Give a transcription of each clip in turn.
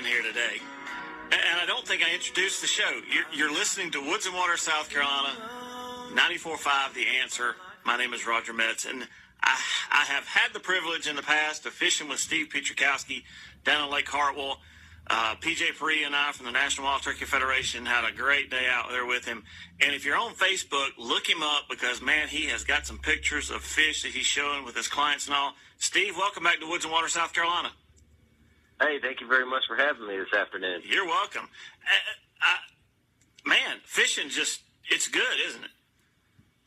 here today. And I don't think I introduced the show. You're listening to Woods and Water, South Carolina, 94.5 The Answer. My name is Roger Metz, and I have had the privilege in the past of fishing with Steve Pietrykowski down on Lake Hartwell. PJ Paree and I from the National Wild Turkey Federation had a great day out there with him. And if you're on Facebook, look him up because, man, he has got some pictures of fish that he's showing with his clients and all. Steve, welcome back to Woods and Water, South Carolina. Hey, thank you very much for having me this afternoon. You're welcome. Man, fishing it's good, isn't it?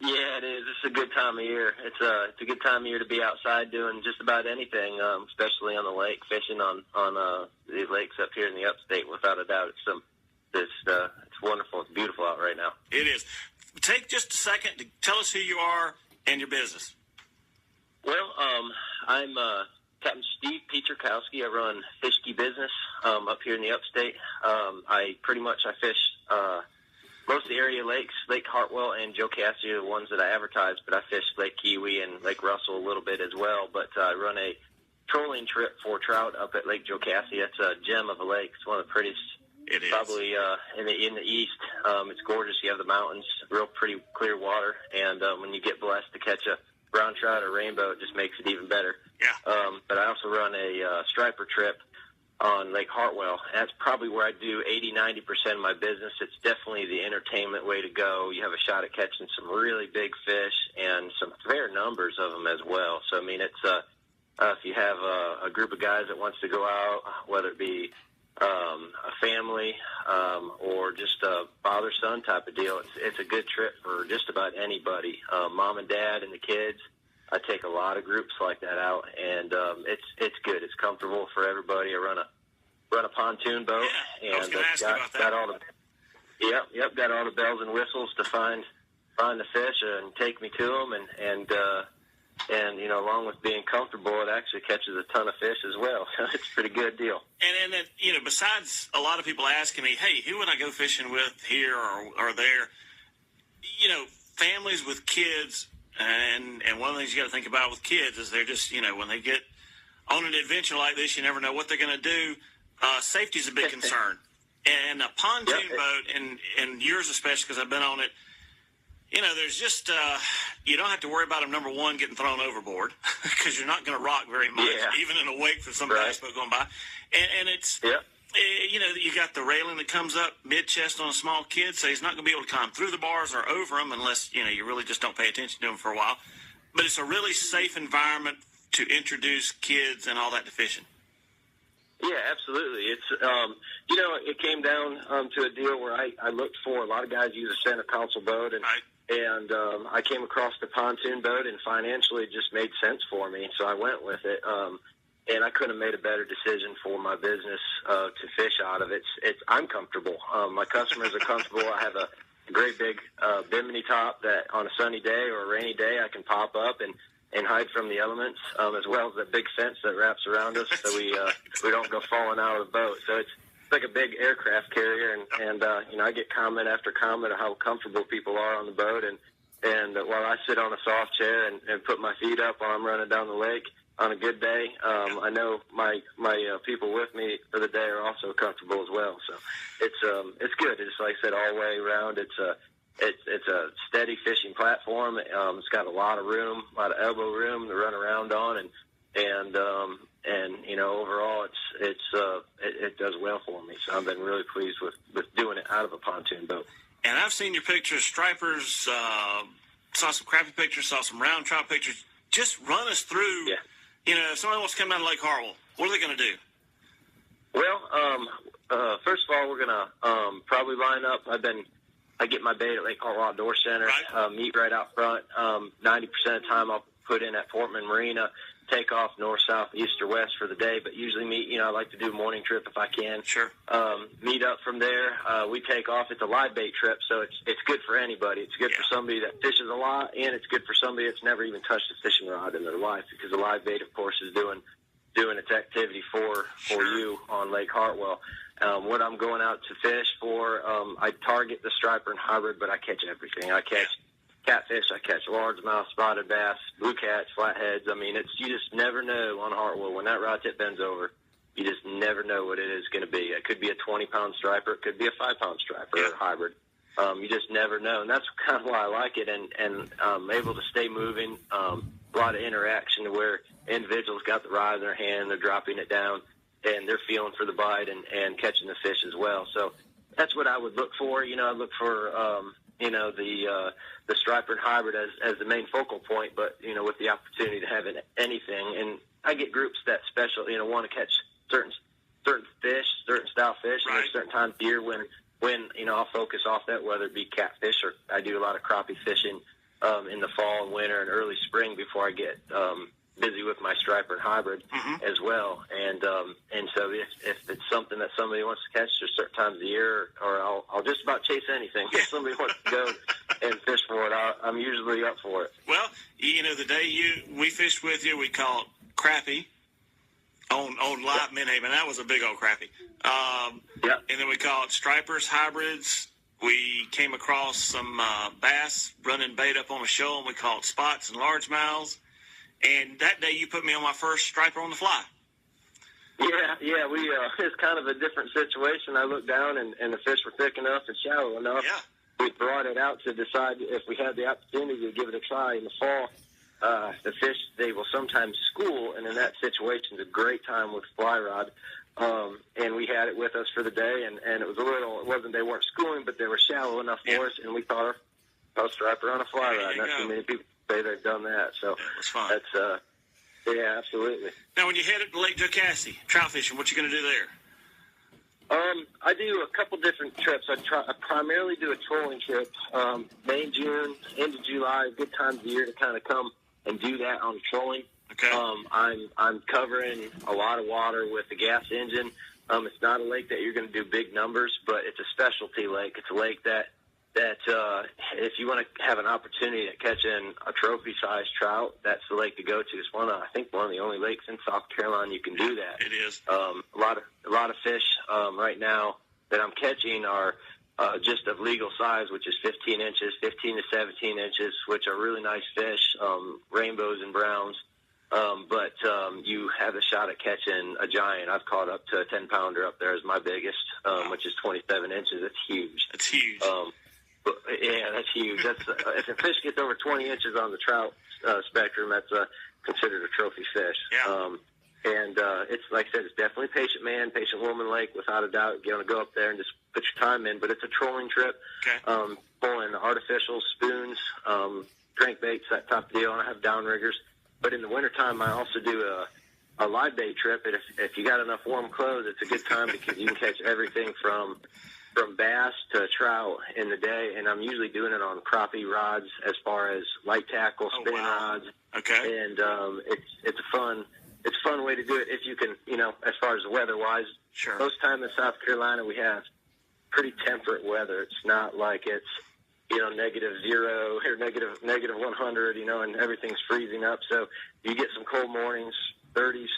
Yeah, it is. It's a good time of year. It's a good time of year to be outside doing just about anything, especially on the lake, fishing on the lakes up here in the upstate. Without a doubt, it's wonderful. It's beautiful out right now. It is. Take just a second to tell us who you are and your business. Well, I'm Captain Steve Pietrykowski. I run Fishski business up here in the upstate. I fish most of the area lakes, Lake Hartwell and Jocassee are the ones that I advertise, but I fish Lake Kiwi and Lake Russell a little bit as well. But I run a trolling trip for trout up at Lake Jocassee. It's a gem of a lake. It's one of the prettiest, probably in the east. It's gorgeous. You have the mountains, real pretty clear water, and when you get blessed to catch a brown trout or rainbow, it just makes it even better. Yeah. But I also run a striper trip on Lake Hartwell. That's probably where I do 80-90% of my business. It's definitely the entertainment way to go. You have a shot at catching some really big fish and some fair numbers of them as well. So, I mean, it's if you have a group of guys that wants to go out, whether it be a family or just a father-son type of deal, it's a good trip for just about anybody, mom and dad and the kids. I take a lot of groups like that out, and it's good. It's comfortable for everybody. I run a pontoon boat, and got all the got all the bells and whistles to find the fish and take me to them, and you know, along with being comfortable, it actually catches a ton of fish as well. It's a pretty good deal. And then, you know, besides a lot of people asking me, hey, who would I go fishing with here or there? You know, families with kids. And one of the things you got to think about with kids is they're just, you know, when they get on an adventure like this, you never know what they're going to do. Safety is a big concern. And a pontoon boat, and yours especially because I've been on it, you know, there's just you don't have to worry about them, number one, getting thrown overboard because you're not going to rock very much, even in a wake for some bass boat going by. And it's... You know, you got the railing that comes up mid-chest on a small kid, so he's not going to be able to climb through the bars or over them unless, you know, you really just don't pay attention to them for a while. But it's a really safe environment to introduce kids and all that to fishing. Yeah, absolutely. It's, you know, it came down to a deal where I looked for, a lot of guys use a center console boat, and I came across the pontoon boat, and financially it just made sense for me, so I went with it. And I couldn't have made a better decision for my business to fish out of. I'm comfortable. My customers are comfortable. I have a great big bimini top that on a sunny day or a rainy day I can pop up and hide from the elements, as well as that big fence that wraps around us so we don't go falling out of the boat. So it's like a big aircraft carrier, and you know, I get comment after comment of how comfortable people are on the boat, and while I sit on a soft chair and put my feet up while I'm running down the lake. On a good day, I know my people with me for the day are also comfortable as well. So it's good. It's like I said, all the way around. It's a steady fishing platform. It's got a lot of room, a lot of elbow room to run around on, and you know, overall it does well for me. So I've been really pleased with doing it out of a pontoon boat. And I've seen your pictures, stripers. Saw some crappie pictures. Saw some round trout pictures. Just run us through. Yeah. You know, if somebody wants to come down to Lake Hartwell, what are they going to do? Well, first of all, we're going to probably line up. I get my bait at Lake Hartwell Outdoor Center, meet right out front. 90% of the time I'll put in at Portman Marina, take off north, south, east, or west for the day, but usually meet, you know, I like to do a morning trip if I can. Sure. Meet up from there. We take off. It's a live bait trip, so it's good for anybody. It's good for somebody that fishes a lot, and it's good for somebody that's never even touched a fishing rod in their life, because the live bait, of course, is doing its activity for you on Lake Hartwell. What I'm going out to fish for, I target the striper and hybrid, but I catch everything. I catch catfish, I catch largemouth, spotted bass, blue cats, flatheads. I mean, you just never know on Hartwell when that rod tip bends over. you just never know what it is going to be. It could be a 20-pound striper. It could be a 5-pound striper or hybrid. You just never know, and that's kind of why I like it. And I'm able to stay moving. A lot of interaction to where individuals got the rod in their hand, they're dropping it down, and they're feeling for the bite and catching the fish as well. So that's what I would look for. I look for the striper and hybrid as the main focal point, but with the opportunity to have anything. And I get groups that want to catch certain fish, certain style fish, and there's certain times of year when I'll focus off that, whether it be catfish or I do a lot of crappie fishing in the fall and winter and early spring before I get busy with my striper and hybrid as well. And so if it's something that somebody wants to catch, there's certain times of the year, or I'll just about chase anything. If somebody wants to go and fish for it, I'm usually up for it. Well, the day we fished with you, we caught crappie on live Menhaven. That was a big old crappie. And then we caught stripers, hybrids. We came across some bass running bait up on a shoal, and we caught spots and largemouths. And that day you put me on my first striper on the fly. Yeah, we it's kind of a different situation. I looked down, and the fish were thick enough and shallow enough. Yeah. We brought it out to decide if we had the opportunity to give it a try in the fall. The fish, they will sometimes school, and in that situation, it's a great time with fly rod. And we had it with us for the day, and it wasn't they weren't schooling, but they were shallow enough for us, and we caught a striper on a fly rod. Not too many people say they've done that. So it was fun. That's, yeah, absolutely. Now, when you headed to Lake Pietrykowski, trout fishing, what you going to do there? I do a couple different trips. I primarily do a trolling trip. May, June, into July, good times of year to kind of come and do that on trolling. Okay. I'm covering a lot of water with the gas engine. It's not a lake that you're going to do big numbers, but it's a specialty lake. It's a lake that if you want to have an opportunity at catching a trophy-sized trout, that's the lake to go to. It's I think one of the only lakes in South Carolina you can do that. It is. A lot of fish right now that I'm catching are just of legal size, which is 15 inches, 15 to 17 inches, which are really nice fish, rainbows and browns. But you have a shot at catching a giant. I've caught up to a 10-pounder up there as my biggest, which is 27 inches. It's huge. It's huge. Yeah, that's huge. That's if a fish gets over 20 inches on the trout spectrum, that's considered a trophy fish. Yeah. And it's like I said, it's definitely patient man, patient woman lake, without a doubt. You're going to go up there and just put your time in. But it's a trolling trip, pulling artificial spoons, crankbaits, that type of deal. And I have downriggers. But in the wintertime, I also do a live bait trip. And if you got enough warm clothes, it's a good time because you can catch everything from bass to trout in the day. And I'm usually doing it on crappie rods as far as light tackle, spinning rods. Okay. And it's a fun way to do it if you can, as far as the weather-wise. Sure. Most time in South Carolina, we have pretty temperate weather. It's not like it's, -0 or negative 100, and everything's freezing up. So you get some cold mornings, 30s.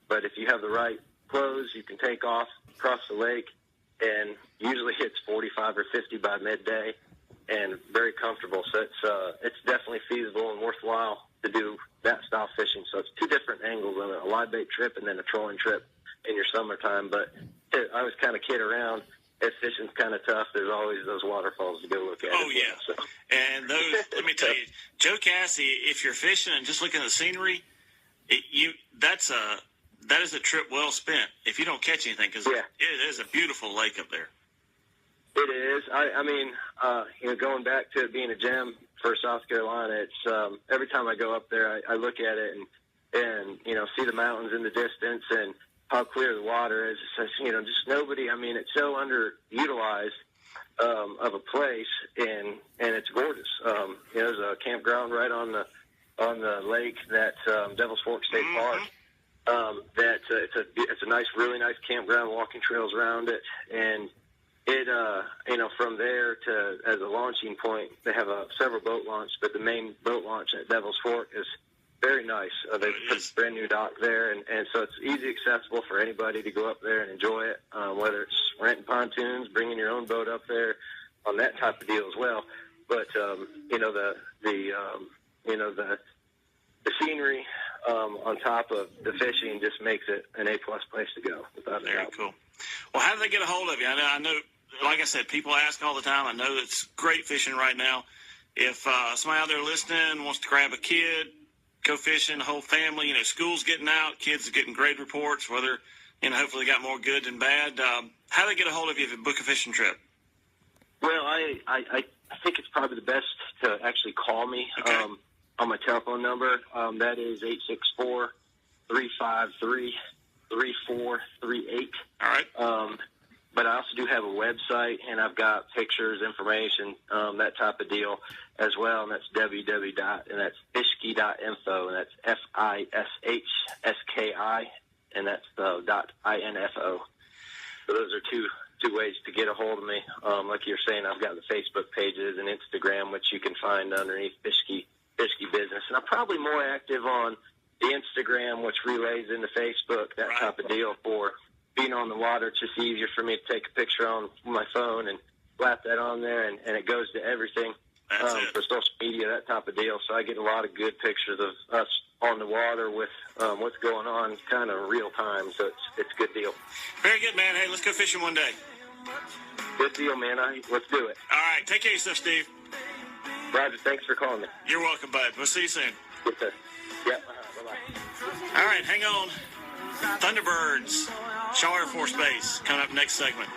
But if you have the right clothes, you can take off across the lake, and usually it's 45 or 50 by midday, and very comfortable. So it's definitely feasible and worthwhile to do that style fishing. So it's two different angles on it, a live bait trip and then a trolling trip in your summertime. But I always kind of kid around. If fishing's kind of tough, there's always those waterfalls to go look at. Oh, yeah. So. And those, let me tell you, Joe Cassie, if you're fishing and just looking at the scenery, that is a trip well spent if you don't catch anything, because it is a beautiful lake up there. It is. I mean, going back to it being a gem for South Carolina, it's every time I go up there, I look at it and see the mountains in the distance and how clear the water is. It's just nobody. I mean, it's so underutilized of a place, and it's gorgeous. There's a campground right on the lake that Devil's Fork State Park. It's a nice, really nice campground, walking trails around it, and it from there to as a launching point, they have several boat launch, but the main boat launch at Devil's Fork is very nice. They put a brand new dock there, and so it's easy accessible for anybody to go up there and enjoy it, whether it's renting pontoons, bringing your own boat up there on that type of deal as well. But the scenery, on top of the fishing just makes it an A-plus place to go. Very cool. Well, how do they get a hold of you? I know, like I said, people ask all the time. I know it's great fishing right now. If somebody out there listening wants to grab a kid, go fishing, the whole family, school's getting out, kids are getting grade reports, whether, hopefully they got more good than bad. How do they get a hold of you if you book a fishing trip? Well, I think it's probably the best to actually call me on my telephone number. That is 864-353-3438. All right. But I also do have a website, and I've got pictures, information, that type of deal as well, and that's www.fishski.info, and that's FISHSKI, and that's .info. So those are two ways to get a hold of me. Like you're saying, I've got the Facebook pages and Instagram, which you can find underneath Fishski Business. And I'm probably more active on the Instagram, which relays into Facebook, that type of deal. For being on the water, it's just easier for me to take a picture on my phone and slap that on there, and it goes to everything for social media, that type of deal. So I get a lot of good pictures of us on the water with what's going on kind of real time. So it's a good deal. Very good, man. Hey, let's go fishing one day. Good deal, man. Let's do it. All right. Take care of yourself, Steve. Roger, thanks for calling me. You're welcome, bud. We'll see you soon. Yes, sir. Yep. Bye-bye. All right, hang on. Thunderbirds, Shaw Air Force Base, coming up next segment.